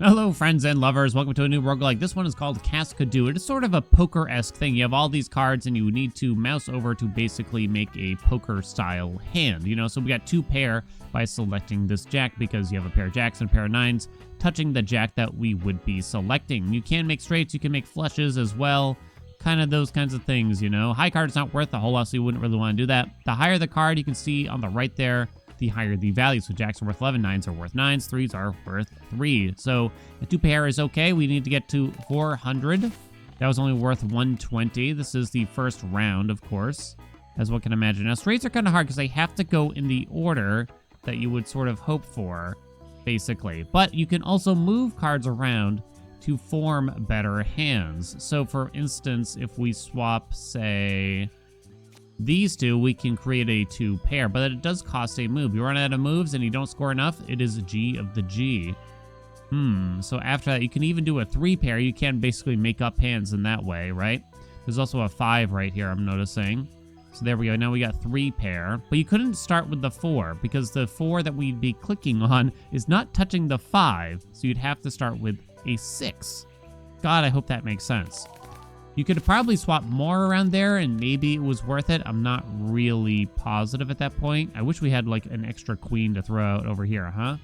Hello friends and lovers, welcome to a new roguelike. This one is called Cascadou. It is sort of a poker-esque thing. You have all these cards and you need to mouse over to basically make a poker-style hand, you know? So we got two pair by selecting this jack because you have a pair of jacks and a pair of nines touching the jack that we would be selecting. You can make straights, you can make flushes as well. Kind of those kinds of things, you know? High card is not worth a whole lot, so you wouldn't really want to do that. The higher the card, you can see on the right there, the higher the value. So jacks are worth 11, nines are worth 9s, 3s are worth 3. So a two pair is okay. We need to get to 400. That was only worth 120. This is the first round, of course, as one can imagine. Now, straights are kind of hard because they have to go in the order that you would sort of hope for, basically. But you can also move cards around to form better hands. So, for instance, if we swap, say, these two, we can create a two pair, but it does cost a move. You run out of moves and you don't score enough, it is a G of the G. So after that, you can even do a three pair. You can basically make up hands in that way, right? There's also a 5 right here, I'm noticing. So there we go. Now we got three pair, but you couldn't start with the 4 because the 4 that we'd be clicking on is not touching the 5. So you'd have to start with a 6. God, I hope that makes sense. You could probably swap more around there and maybe it was worth it. I'm not really positive at that point. I wish we had like an extra queen to throw out over here, huh?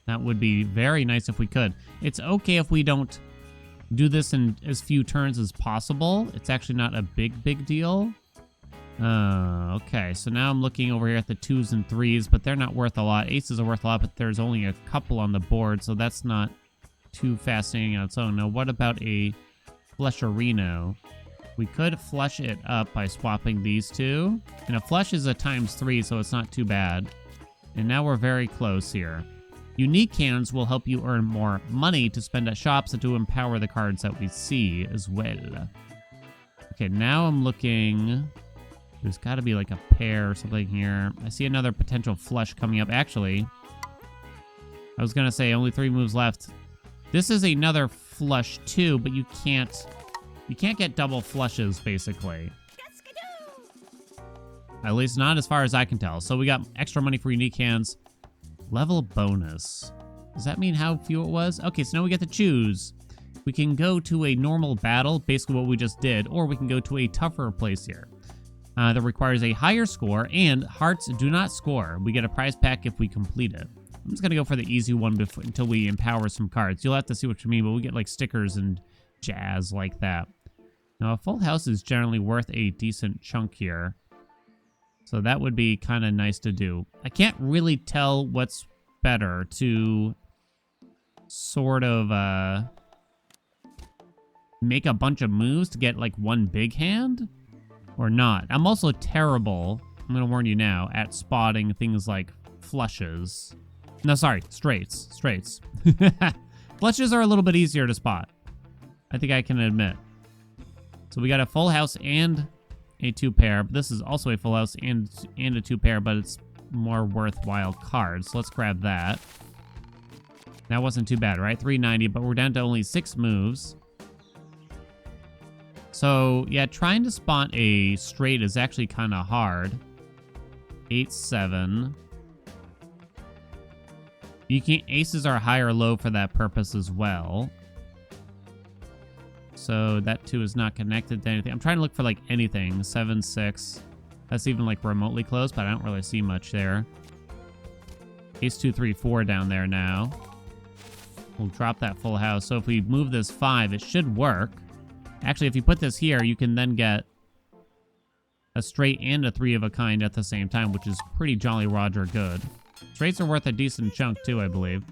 That would be very nice if we could. It's okay if we don't do this in as few turns as possible. It's actually not a big deal. Okay, so now I'm looking over here at the 2s and 3s, but they're not worth a lot. Aces are worth a lot, but there's only a couple on the board, so that's not too fascinating on its own. Now, what about a Flusherino? We could flush it up by swapping these two. And a flush is a ×3, so it's not too bad. And now we're very close here. Unique hands will help you earn more money to spend at shops and to empower the cards that we see as well. Okay, now I'm looking. There's got to be like a pair or something here. I see another potential flush coming up. Actually, I was going to say only 3 moves left. This is another flush too, but you can't get double flushes, basically. Cascadou! At least not as far as I can tell. So we got extra money for unique hands. Level bonus. Does that mean how few it was? Okay, so now we get to choose. We can go to a normal battle, basically what we just did, or we can go to a tougher place here. That requires a higher score, and hearts do not score. We get a prize pack if we complete it. I'm just going to go for the easy one until we empower some cards. You'll have to see what you mean, but we get like stickers and jazz like that. Now, a full house is generally worth a decent chunk here. So that would be kind of nice to do. I can't really tell what's better to sort of make a bunch of moves to get like one big hand or not. I'm also terrible, I'm going to warn you now, at spotting things like flushes. No, sorry, straights. Flushes are a little bit easier to spot, I think I can admit. So we got a full house and a 2 pair, but this is also a full house and a 2 pair, but it's more worthwhile cards. So let's grab that. That wasn't too bad, right? 390, but we're down to only 6 moves. So yeah, trying to spot a straight is actually kind of hard. 8-7. You can aces are high or low for that purpose as well. So that 2 is not connected to anything. I'm trying to look for like anything. 7-6. That's even like remotely close, but I don't really see much there. Ace 2, 3, 4 down there now. We'll drop that full house. So if we move this 5, it should work. Actually, if you put this here, you can then get a straight and a 3 of a kind at the same time, which is pretty Jolly Roger good. Straights are worth a decent chunk too, I believe.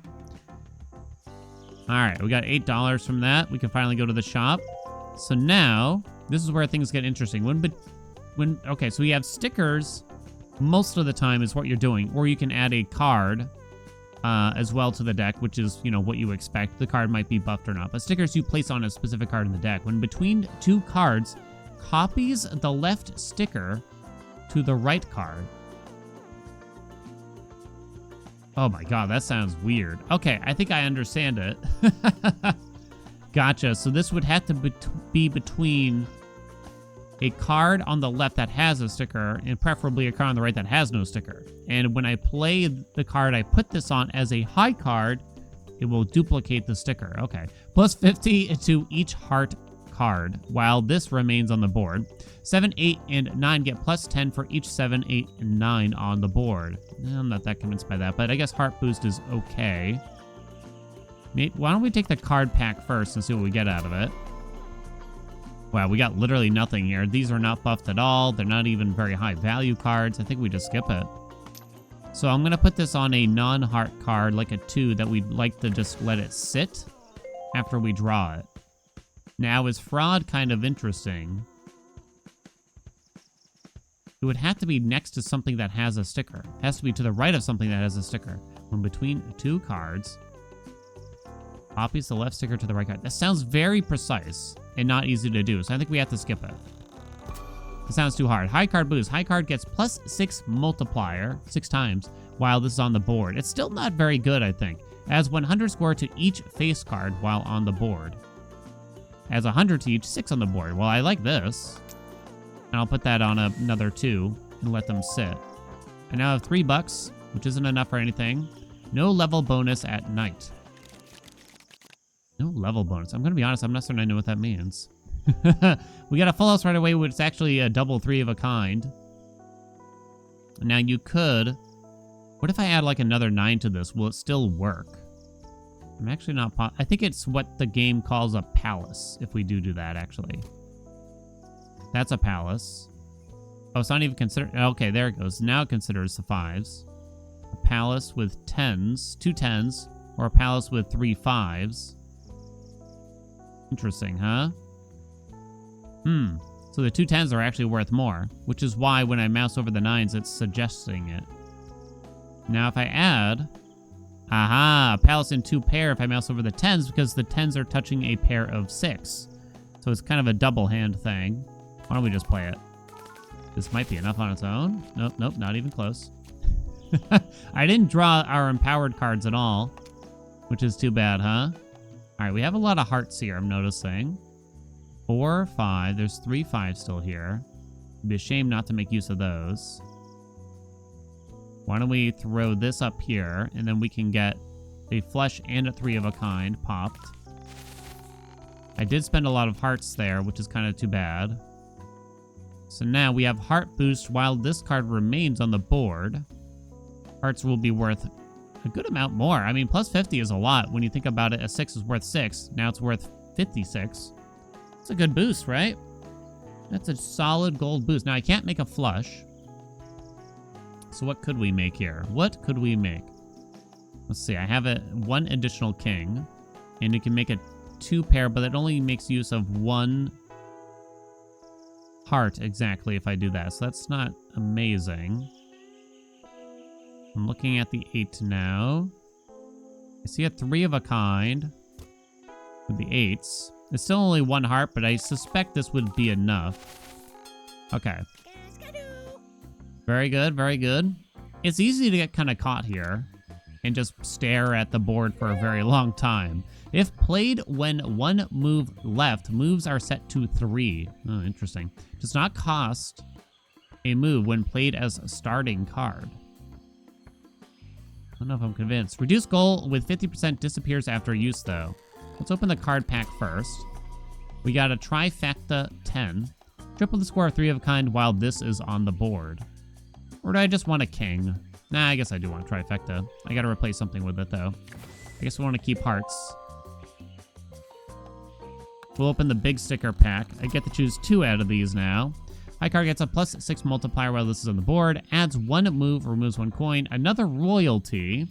All right, we got $8 from that. We can finally go to the shop. So now, this is where things get interesting. Okay, so we have stickers most of the time is what you're doing, or you can add a card as well to the deck, which is, you know, what you expect. The card might be buffed or not, but stickers you place on a specific card in the deck. When between 2 cards, copies the left sticker to the right card. Oh my god, that sounds weird. Okay, I think I understand it. Gotcha. So this would have to be between a card on the left that has a sticker, and preferably a card on the right that has no sticker. And when I play the card I put this on as a high card, it will duplicate the sticker. Okay. Plus 50 to each heart card while this remains on the board. 7, 8, and 9 get plus 10 for each 7, 8, and 9 on the board. I'm not that convinced by that, but I guess heart boost is okay. Why don't we take the card pack first and see what we get out of it? Wow, we got literally nothing here. These are not buffed at all. They're not even very high value cards. I think we just skip it. So I'm going to put this on a non-heart card, like a 2, that we'd like to just let it sit after we draw it. Now, is fraud kind of interesting? It would have to be next to something that has a sticker. It has to be to the right of something that has a sticker. When between 2 cards, copies the left sticker to the right card. That sounds very precise and not easy to do, so I think we have to skip it. It sounds too hard. High card boost. High card gets plus 6 multiplier, 6 times, while this is on the board. It's still not very good, I think. Adds 100 score to each face card while on the board. Adds 100 to each 6 on the board. Well, I like this. And I'll put that on another 2 and let them sit. I now have $3, which isn't enough for anything. No level bonus at night. No level bonus. I'm going to be honest, I'm not certain I know what that means. We got a full house right away, which is actually a double 3 of a kind. Now you could... What if I add like another 9 to this? Will it still work? I'm actually not... I think it's what the game calls a palace, if we do that, actually. That's a palace. Oh, it's not even considered... Okay, there it goes. Now it considers the 5s. A palace with 10s, 2 10s, or a palace with 3 5s. Interesting, huh? So the 2 10s are actually worth more, which is why when I mouse over the 9s, it's suggesting it. Now if I add... Aha! Palace in 2 pair if I mouse over the 10s, because the 10s are touching a pair of 6. So it's kind of a double hand thing. Why don't we just play it? This might be enough on its own. Nope, nope, not even close. I didn't draw our empowered cards at all, which is too bad, huh? Alright, we have a lot of hearts here, I'm noticing. 4, 5. There's 3 5s still here. It'd be a shame not to make use of those. Why don't we throw this up here, and then we can get a flush and a 3 of a kind popped. I did spend a lot of hearts there, which is kind of too bad. So now we have heart boost while this card remains on the board. Hearts will be worth a good amount more. I mean, plus 50 is a lot. When you think about it, a 6 is worth 6. Now it's worth 56. It's a good boost, right? That's a solid gold boost. Now, I can't make a flush. So what could we make here? What could we make? Let's see. I have 1 additional king. And you can make a 2 pair, but it only makes use of 1 heart exactly if I do that. So that's not amazing. I'm looking at the 8 now. I see a 3 of a kind with the 8s. It's still only 1 heart, but I suspect this would be enough. Okay. Cascadou. Very good, very good. It's easy to get kind of caught here and just stare at the board for a very long time. If played when 1 move left, moves are set to 3. Oh, interesting. Does not cost a move when played as a starting card. I don't know if I'm convinced. Reduce goal with 50% disappears after use, though. Let's open the card pack first. We got a trifecta 10. Triple the score of 3 of a kind while this is on the board. Or do I just want a king? Nah, I guess I do want a trifecta. I gotta replace something with it, though. I guess we want to keep hearts. We'll open the big sticker pack. I get to choose 2 out of these now. High card gets a plus 6 multiplier while this is on the board. Adds 1 move, removes 1 coin. Another royalty.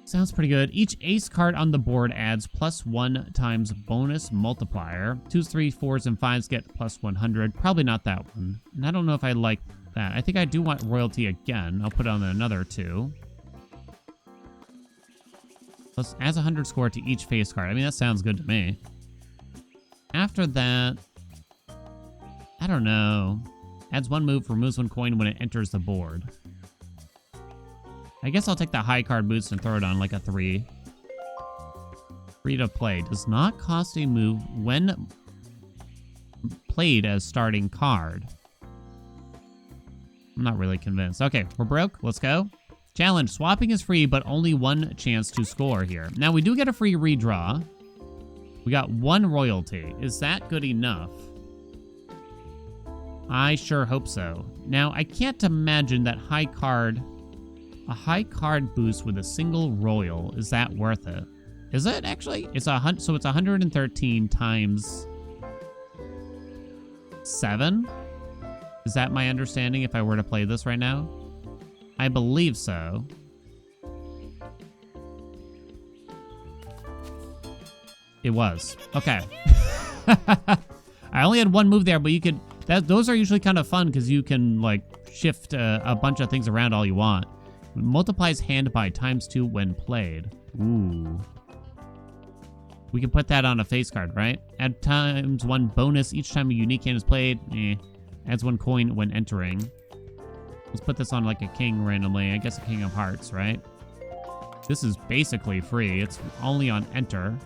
Sounds pretty good. Each ace card on the board adds plus 1 times bonus multiplier. 2s, 3s, 4s, and 5s get plus 100. Probably not that one. And I don't know if I like that. I think I do want royalty again. I'll put on another 2. Plus adds 100 score to each face card. I mean, that sounds good to me. After that, I don't know. Adds 1 move, removes 1 coin when it enters the board. I guess I'll take the high card boost and throw it on like a 3. Free to play. Does not cost a move when played as starting card. I'm not really convinced. Okay, we're broke. Let's go. Challenge, swapping is free, but only one chance to score here. Now, we do get a free redraw. We got 1 royalty. Is that good enough? I sure hope so. Now, I can't imagine that a high card boost with a single royal, is that worth it? Is it actually? So it's 113 times 7? Is that my understanding if I were to play this right now? I believe so. It was. Okay. I only had 1 move there, but you could... those are usually kind of fun because you can, like, shift a bunch of things around all you want. Multiplies hand by ×2 when played. Ooh. We can put that on a face card, right? Add ×1 bonus each time a unique hand is played. Adds 1 coin when entering. Let's put this on, like, a king randomly. I guess a king of hearts, right? This is basically free. It's only on enter.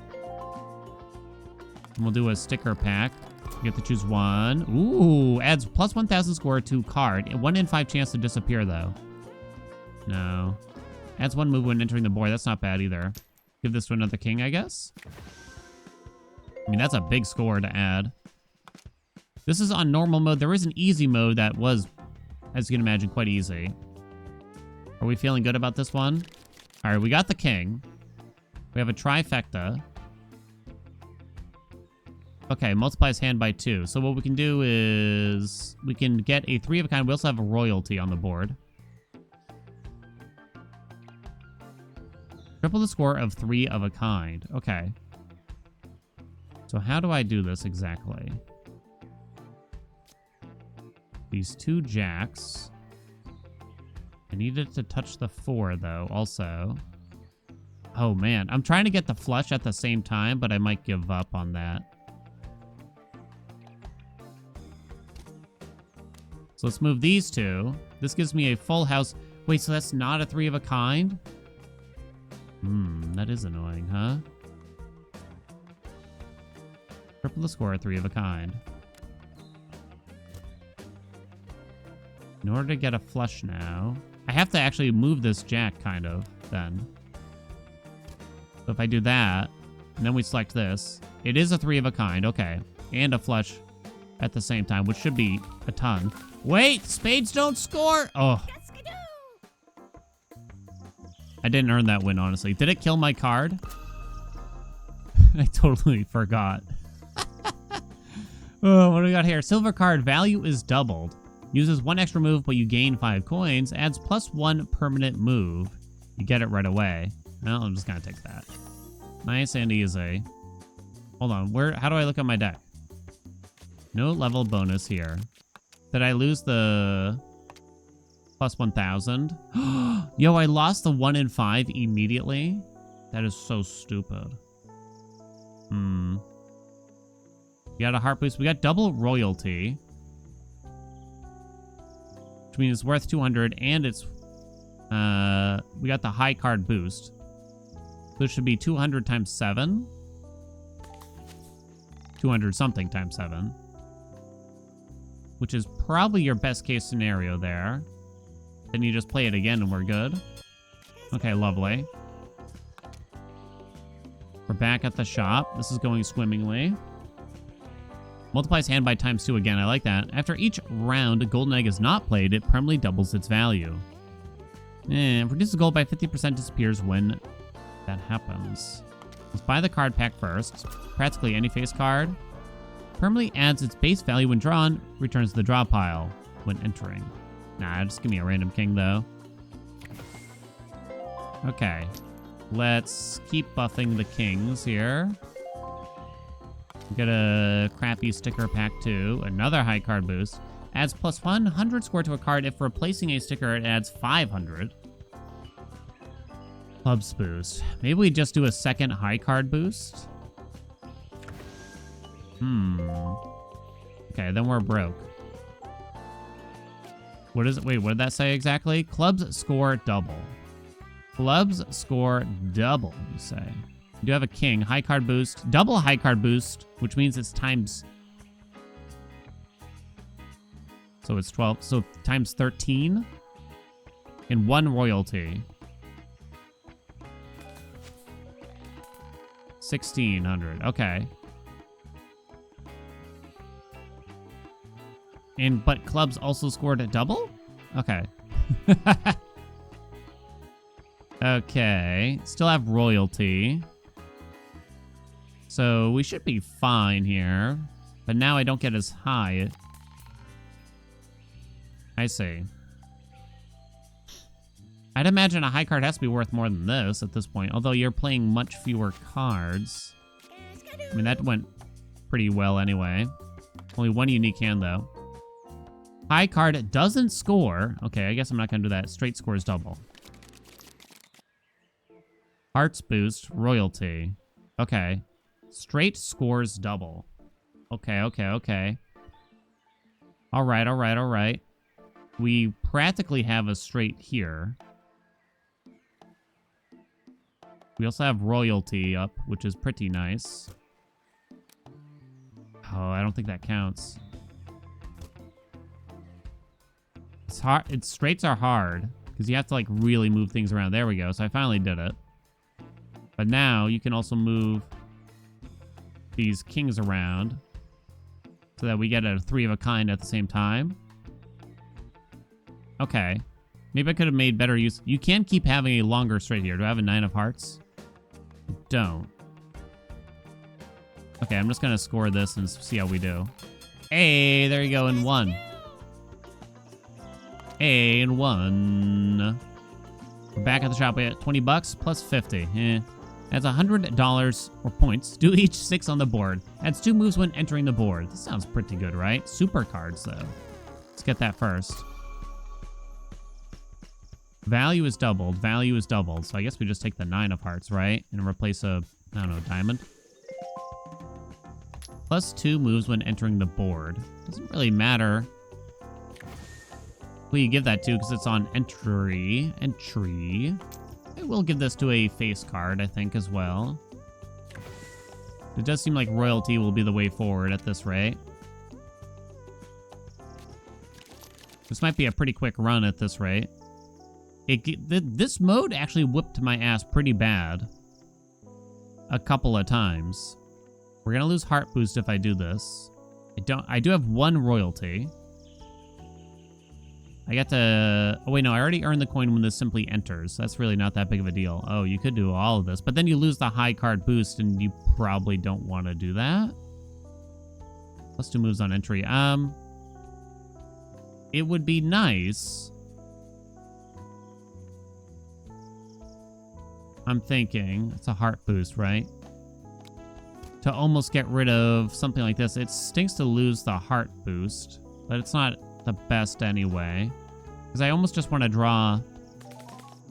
And we'll do a sticker pack. You get to choose 1. Ooh, adds plus 1,000 score to card. 1 in 5 chance to disappear, though. No. Adds 1 move when entering the board. That's not bad either. Give this to another king, I guess. I mean, that's a big score to add. This is on normal mode. There is an easy mode that was, as you can imagine, quite easy. Are we feeling good about this one? All right, we got the king. We have a trifecta. Okay, multiplies hand by 2. So what we can do is we can get a 3 of a kind. We also have a royalty on the board. Triple the score of 3 of a kind. Okay. So how do I do this exactly? These 2 jacks. I needed to touch the 4, though, also. Oh, man. I'm trying to get the flush at the same time, but I might give up on that. So let's move these 2. This gives me a full house. Wait, so that's not a 3 of a kind? That is annoying, huh? Triple the score, 3 of a kind. In order to get a flush now, I have to actually move this jack, kind of, then. So if I do that, and then we select this, it is a 3 of a kind, okay. And a flush at the same time, which should be a ton. Wait, spades don't score! Oh. I didn't earn that win, honestly. Did it kill my card? I totally forgot. Oh, what do we got here? Silver card, value is doubled. Uses 1 extra move, but you gain 5 coins. Adds +1 permanent move. You get it right away. Well, I'm just gonna take that. Nice and easy. Hold on, how do I look at my deck? No level bonus here. Did I lose the plus 1,000? Yo, I lost the 1 in 5 immediately? That is so stupid. We got a heart boost. We got double royalty. Which means it's worth 200, and it's... we got the high card boost. So it should be 200 times 7. 200 something times 7. Which is probably your best case scenario there. Then you just play it again and we're good. Okay, lovely. We're back at the shop. This is going swimmingly. Multiplies hand by ×2 again. I like that. After each round a golden egg is not played, it permanently doubles its value. Reduces gold by 50%, disappears when that happens. Let's buy the card pack first. Practically any face card. Permanently adds its base value when drawn, returns to the draw pile when entering. Nah, just give me a random king, though. Okay. Let's keep buffing the kings here. Get a crappy sticker pack, too. Another high card boost. Adds plus 100 score to a card. If replacing a sticker, it adds 500. Clubs boost. Maybe we just do a second high card boost? Okay, then we're broke. What is it? Wait, what did that say exactly? Clubs score double. Clubs score double, you say. You do have a king. High card boost. Double high card boost, which means it's times... So it's 12. So times 13? And 1 royalty. 1,600. Okay. But clubs also scored a double? Okay. Okay. Still have royalty. So we should be fine here. But now I don't get as high. I see. I'd imagine a high card has to be worth more than this at this point, although you're playing much fewer cards. I mean, that went pretty well anyway. Only 1 unique hand, though. High card doesn't score. Okay, I guess I'm not going to do that. Straight scores double. Hearts boost, royalty. Okay. Straight scores double. Okay, okay, okay. All right, all right, all right. We practically have a straight here. We also have royalty up, which is pretty nice. Oh, I don't think that counts. It's hard. Straights are hard because you have to like really move things around. There we go. So I finally did it. But now you can also move these kings around so that we get a 3 of a kind at the same time. Okay. Maybe I could have made better use. You can keep having a longer straight here. Do I have a 9 of hearts? I don't. Okay, I'm just going to score this and see how we do. Hey, there you go, in 1. Hey, in 1. We're back at the shop. We at 20 bucks plus 50. Adds $100 or points. Do each 6 on the board. Adds 2 moves when entering the board. This sounds pretty good, right? Super cards, though. Let's get that first. Value is doubled. Value is doubled. So I guess we just take the 9 of hearts, right? And replace a, I don't know, diamond. Plus 2 moves when entering the board. Doesn't really matter who you give that to because it's on entry. Entry. I will give this to a face card, I think, as well. It does seem like royalty will be the way forward at this rate. This might be a pretty quick run at this rate. This mode actually whipped my ass pretty bad a couple of times. We're gonna lose heart boost if I do this. I do have 1 royalty. I got to... Oh, wait, no. I already earned the coin when this simply enters. That's really not that big of a deal. Oh, you could do all of this. But then you lose the high card boost, and you probably don't want to do that. Plus 2 moves on entry. It would be nice. I'm thinking. It's a heart boost, right? To almost get rid of something like this. It stinks to lose the heart boost, but it's not the best anyway, because I almost just want to draw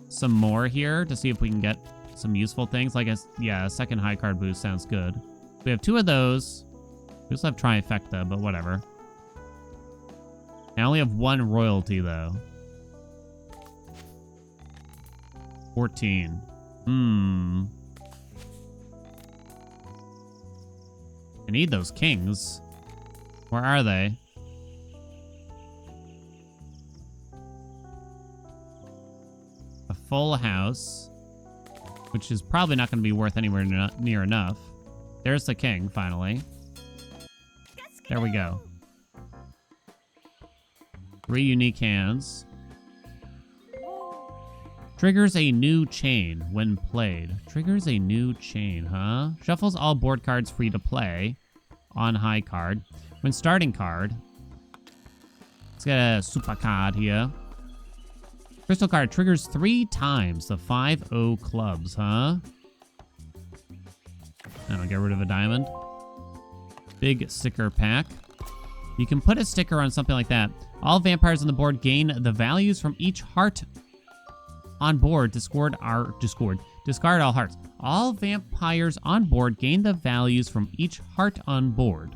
some more here to see if we can get some useful things. Like a second high card boost sounds good. We have 2 of those. We also have trifecta, but whatever. I only have 1 royalty though. 14. I need those kings. Where are they? A full house, which is probably not going to be worth anywhere near enough. There's the king, finally. There we go. 3 unique hands. Triggers a new chain when played. Triggers a new chain, huh? Shuffles all board cards free to play on high card. When starting card, let's get a super card here. Crystal card triggers 3 times the 5-0 clubs, huh? I don't get rid of a diamond. Big sticker pack. You can put a sticker on something like that. All vampires on the board gain the values from each heart on board. Discard all hearts. All vampires on board gain the values from each heart on board.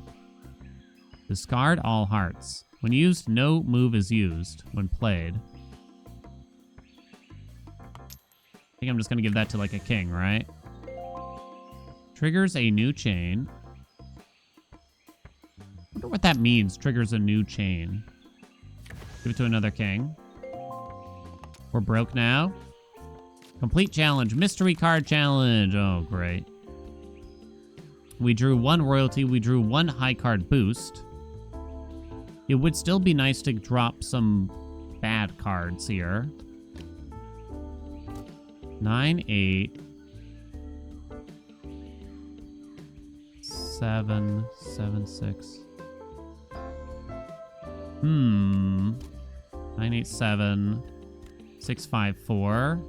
Discard all hearts. When used, no move is used when played. I think I'm just going to give that to like a king, right? Triggers a new chain. I wonder what that means, triggers a new chain. Give it to another king. We're broke now. Complete challenge. Mystery card challenge. Oh, great. We drew 1 royalty. We drew 1 high card boost. It would still be nice to drop some bad cards here. 9, 8. 7, 7, 6. 9, 8, 7. 6, 5, 4.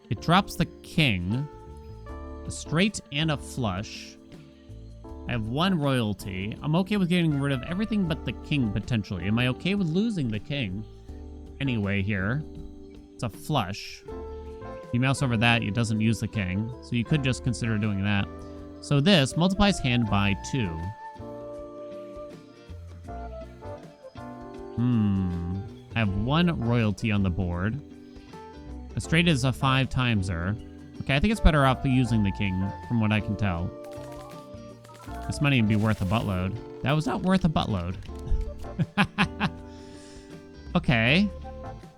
It drops the king. A straight and a flush. I have 1 royalty. I'm okay with getting rid of everything but the king, potentially. Am I okay with losing the king? Anyway, here. It's a flush. You mouse over that, it doesn't use the king. So you could just consider doing that. So this multiplies hand by 2. I have 1 royalty on the board. A straight is a 5 timeser. Okay, I think it's better off using the king, from what I can tell. This money would be worth a buttload. That was not worth a buttload. Okay.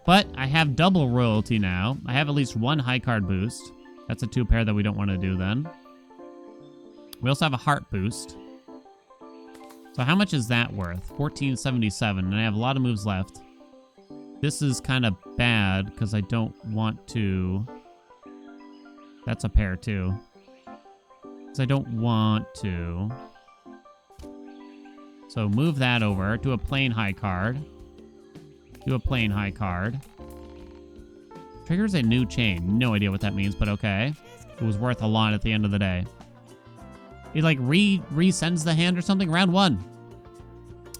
But I have double royalty now. I have at least 1 high card boost. That's a 2 pair that we don't want to do then. We also have a heart boost. So how much is that worth? 1477, and I have a lot of moves left. This is kind of bad because I don't want to... That's a pair too. Because I don't want to. So move that over to a plain high card. Do a plain high card. Triggers a new chain. No idea what that means, but okay. It was worth a lot at the end of the day. It like resends the hand or something. Round 1.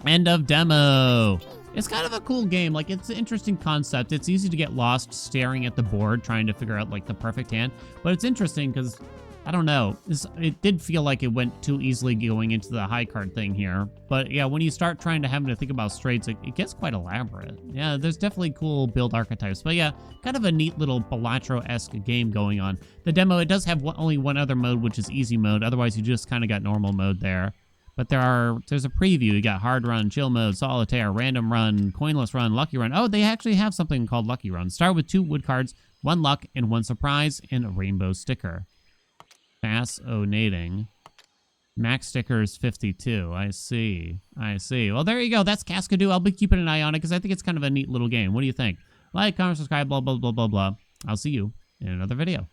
End of demo. It's kind of a cool game. Like, it's an interesting concept. It's easy to get lost staring at the board trying to figure out like the perfect hand. But it's interesting because, I don't know, it did feel like it went too easily going into the high card thing here. But yeah, when you start trying to having to think about straights, it gets quite elaborate. Yeah, there's definitely cool build archetypes. But yeah, kind of a neat little Balatro-esque game going on. The demo, it does have only 1 other mode, which is easy mode. Otherwise, you just kind of got normal mode there. But there's a preview. You got hard run, chill mode, solitaire, random run, coinless run, lucky run. Oh, they actually have something called lucky run. Start with 2 wood cards, 1 luck, and 1 surprise, and a rainbow sticker. Fascinating. Max sticker is 52. I see. I see. Well, there you go. That's Cascadou. I'll be keeping an eye on it because I think it's kind of a neat little game. What do you think? Like, comment, subscribe, blah, blah, blah, blah, blah. I'll see you in another video.